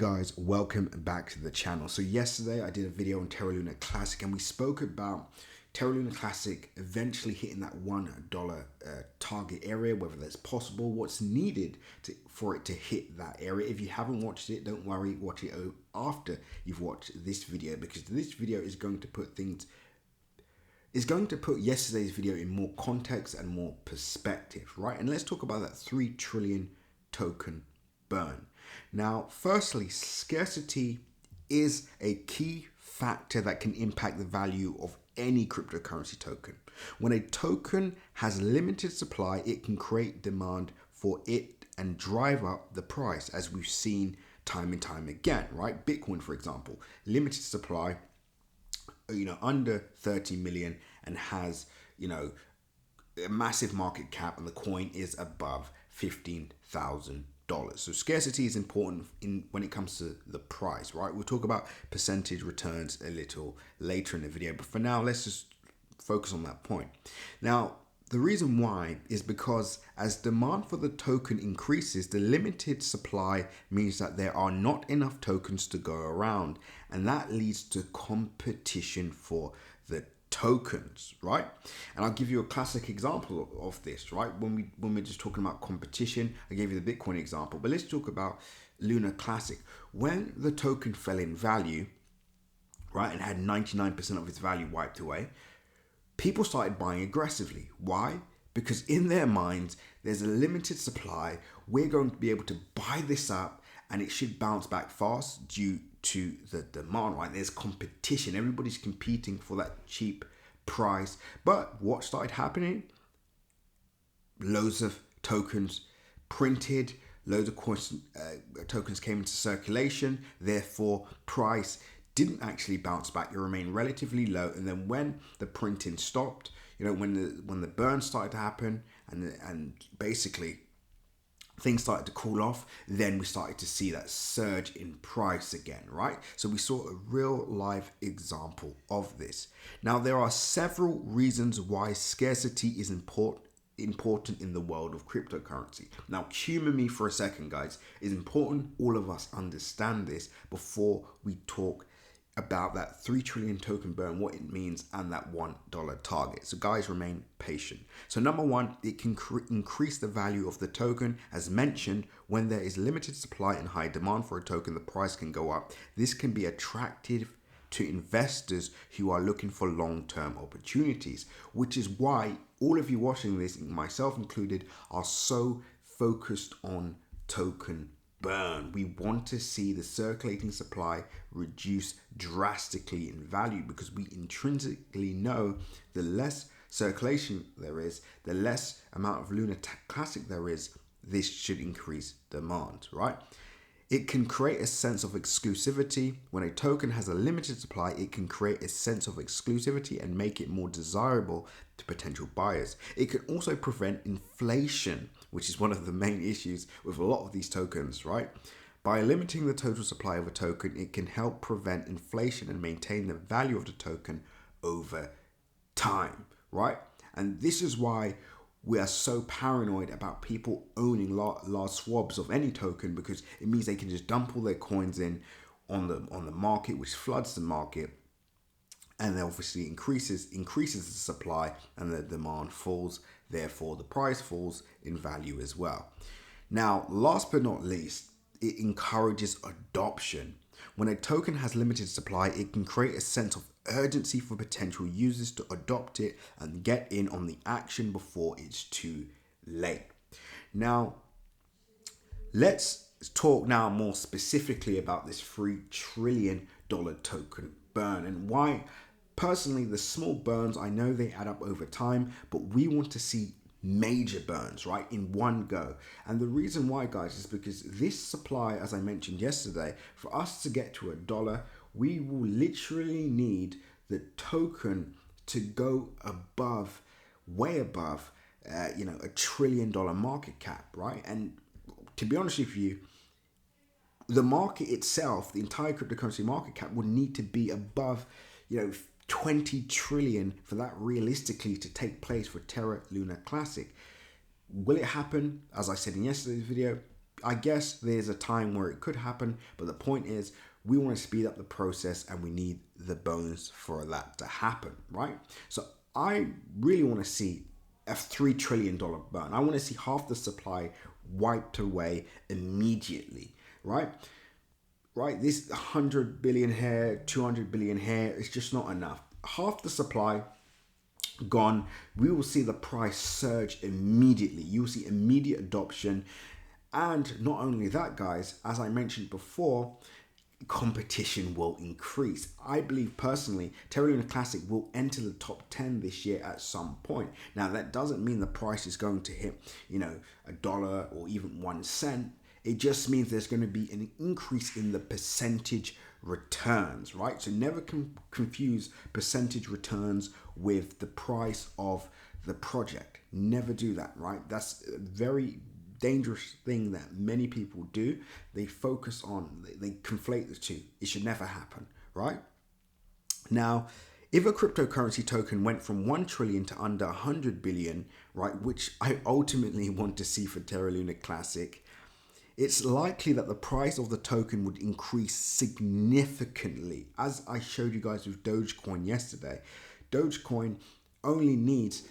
Guys, welcome back to the channel. So yesterday I did a video on Terra Luna Classic and we spoke about Terra Luna Classic eventually hitting that $1 target area, whether that's possible, what's needed for it to hit that area. If you haven't watched it, don't worry, watch it after you've watched this video, because this video is going to put yesterday's video in more context and more perspective, right? And let's talk about that 3 trillion token burn. Now, firstly, scarcity is a key factor that can impact the value of any cryptocurrency token. When a token has limited supply, it can create demand for it and drive up the price, as we've seen time and time again, right? Bitcoin, for example, limited supply, under 30 million and has, a massive market cap, and the coin is above $15,000. So scarcity is important when it comes to the price, right? We'll talk about percentage returns a little later in the video, but for now, let's just focus on that point. Now, the reason why is because as demand for the token increases, the limited supply means that there are not enough tokens to go around, and that leads to competition for the tokens, right? And I'll give you a classic example of this, right? When we're just talking about competition, I gave you the Bitcoin example, but let's talk about Luna Classic. When the token fell in value, right, and had 99% of its value wiped away, people started buying aggressively. Why? Because in their minds, there's a limited supply. We're going to be able to buy this up and it should bounce back fast due to the demand, right? There's competition. Everybody's competing for that cheap price. But what started happening? Loads of tokens printed, loads of tokens came into circulation. Therefore, price didn't actually bounce back. It remained relatively low. And then when the printing stopped, when the burn started to happen and basically things started to cool off, then we started to see that surge in price again, right? So we saw a real live example of this. Now, there are several reasons why scarcity is important in the world of cryptocurrency. Now, humor me for a second, guys. It's important all of us understand this before we talk about that 3 trillion token burn, what it means, and that $1 target. So guys, remain patient. So number one, it can increase the value of the token. As mentioned, when there is limited supply and high demand for a token, the price can go up. This can be attractive to investors who are looking for long-term opportunities, which is why all of you watching this, myself included, are so focused on token burn. We want to see the circulating supply reduce drastically in value, because we intrinsically know the less circulation there is, the less amount of Luna Classic there is, this should increase demand, right? It can create a sense of exclusivity. When a token has a limited supply, it can create a sense of exclusivity and make it more desirable to potential buyers. It can also prevent inflation, which is one of the main issues with a lot of these tokens, right? By limiting the total supply of a token, it can help prevent inflation and maintain the value of the token over time, right? And this is why we are so paranoid about people owning large swabs of any token, because it means they can just dump all their coins in on the market, which floods the market, and then obviously increases the supply and the demand falls. Therefore, the price falls in value as well. Now, last but not least, it encourages adoption. When a token has limited supply, it can create a sense of urgency for potential users to adopt it and get in on the action before it's too late. Now, let's talk now more specifically about this $3 trillion token burn and why. Personally, the small burns, I know they add up over time, but we want to see major burns, right, in one go. And the reason why, guys, is because this supply, as I mentioned yesterday, for us to get to $1, we will literally need the token to go above, way above, $1 trillion market cap, right? And to be honest with you, the market itself, the entire cryptocurrency market cap, would need to be above, 20 trillion for that realistically to take place for Terra Luna Classic. Will it happen? As I said in yesterday's video, I guess there's a time where it could happen, but the point is we want to speed up the process and we need the bones for that to happen, right? So I really want to see a $3 trillion burn. I want to see half the supply wiped away immediately, right? Right? This 100 billion here, 200 billion here is just not enough. Half the supply gone, we will see the price surge immediately. You will see immediate adoption. And not only that, guys, as I mentioned before, competition will increase. I believe personally, Terra Luna Classic will enter the top 10 this year at some point. Now, that doesn't mean the price is going to hit, $1 or even 1 cent. It just means there's going to be an increase in the percentage returns, right? So never confuse percentage returns with the price of the project. Never do that, right? That's a very dangerous thing that many people do. They focus on, they conflate the two. It should never happen, right? Now, if a cryptocurrency token went from 1 trillion to under 100 billion, right, which I ultimately want to see for Terra Luna Classic, it's likely that the price of the token would increase significantly. As I showed you guys with Dogecoin yesterday, Dogecoin only needs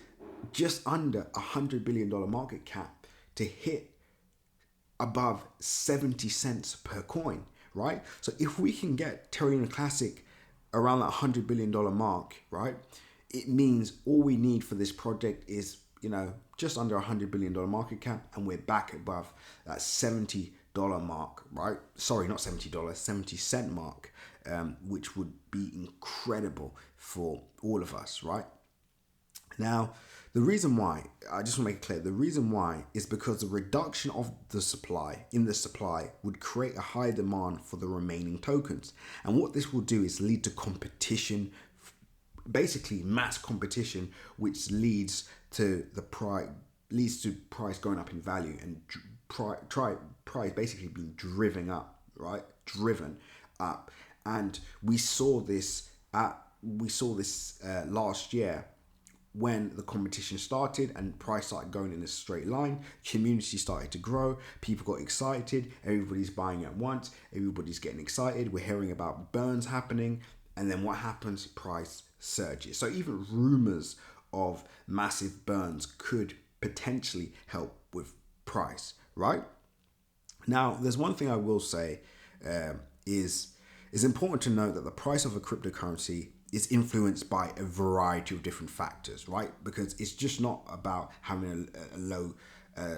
just under $100 billion market cap to hit above 70 cents per coin, right? So if we can get Terra Luna Classic around that $100 billion mark, right, it means all we need for this project is just under $100 billion market cap, and we're back above that $70 mark, right? Sorry, not $70, 70 cent mark, which would be incredible for all of us, right? Now, the reason why, I just want to make it clear, the reason why is because the reduction of the supply would create a higher demand for the remaining tokens. And what this will do is lead to competition, basically mass competition, which leads to price going up in value and price basically being driven up, right? Driven up. And we saw this last year when the competition started and price started going in a straight line. Community started to grow, people got excited, everybody's buying at once, everybody's getting excited, we're hearing about burns happening, and then what happens? Price surges. So even rumors of massive burns could potentially help with price, right? Now, there's one thing I will say is important to note that the price of a cryptocurrency is influenced by a variety of different factors, right? Because it's just not about having a low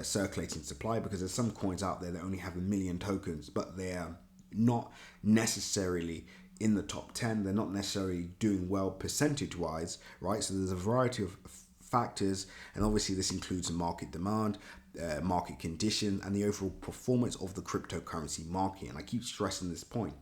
circulating supply, because there's some coins out there that only have 1 million tokens, but they're not necessarily in the top 10. They're not necessarily doing well percentage-wise, right? So there's a variety of factors, and obviously this includes market demand, market condition, and the overall performance of the cryptocurrency market. And I keep stressing this point.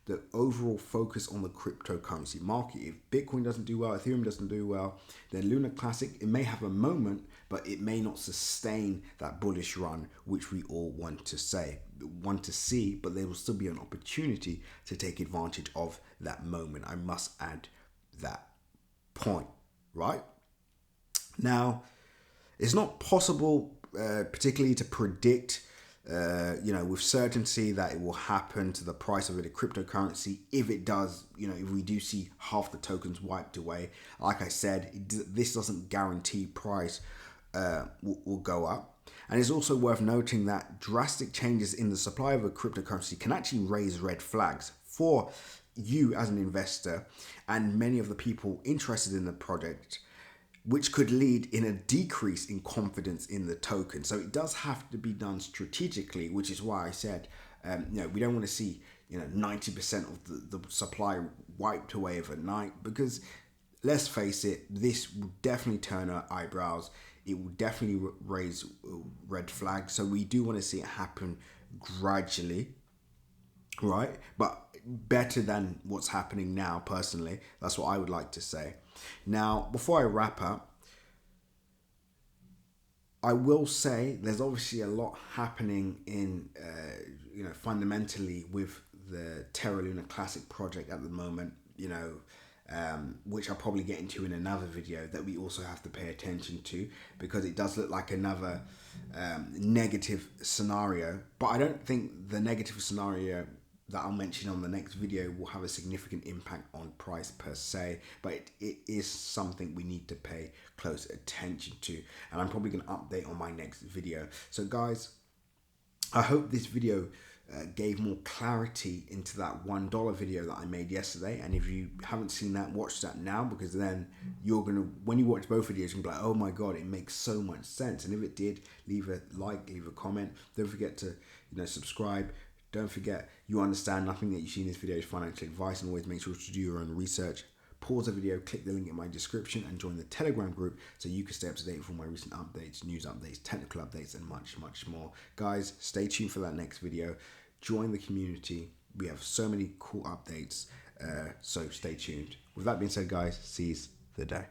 The overall focus on the cryptocurrency market. If Bitcoin doesn't do well, Ethereum doesn't do well, then Luna Classic, it may have a moment, but it may not sustain that bullish run, which we all want to see, but there will still be an opportunity to take advantage of that moment. I must add that point, right? Now, it's not possible, particularly to predict with certainty that it will happen to the price of a cryptocurrency. If it does, if we do see half the tokens wiped away, like I said, this doesn't guarantee price will go up. And it's also worth noting that drastic changes in the supply of a cryptocurrency can actually raise red flags for you as an investor and many of the people interested in the project, which could lead in a decrease in confidence in the token. So it does have to be done strategically, which is why I said, we don't want to see 90% of the supply wiped away overnight, because let's face it, this will definitely turn our eyebrows. It will definitely raise red flags. So we do want to see it happen gradually, right? But better than what's happening now, personally. That's what I would like to say. Now, before I wrap up, I will say there's obviously a lot happening in, fundamentally with the Terra Luna Classic project at the moment. which I'll probably get into in another video, that we also have to pay attention to, because it does look like another negative scenario. But I don't think the negative scenario that I'll mention on the next video will have a significant impact on price per se, but it is something we need to pay close attention to, and I'm probably going to update on my next video. So guys, I hope this video gave more clarity into that $1 video that I made yesterday. And if you haven't seen that, watch that now, because then you're gonna, when you watch both videos, you're gonna be like, oh my god, it makes so much sense. And if it did, leave a like, leave a comment. Don't forget to subscribe. Don't forget, you understand nothing that you see in this video is financial advice, and always make sure to do your own research. Pause the video, click the link in my description, and join the Telegram group so you can stay up to date with all my recent updates, news updates, technical updates, and much, much more. Guys, stay tuned for that next video. Join the community. We have so many cool updates, so stay tuned. With that being said, guys, seize the day.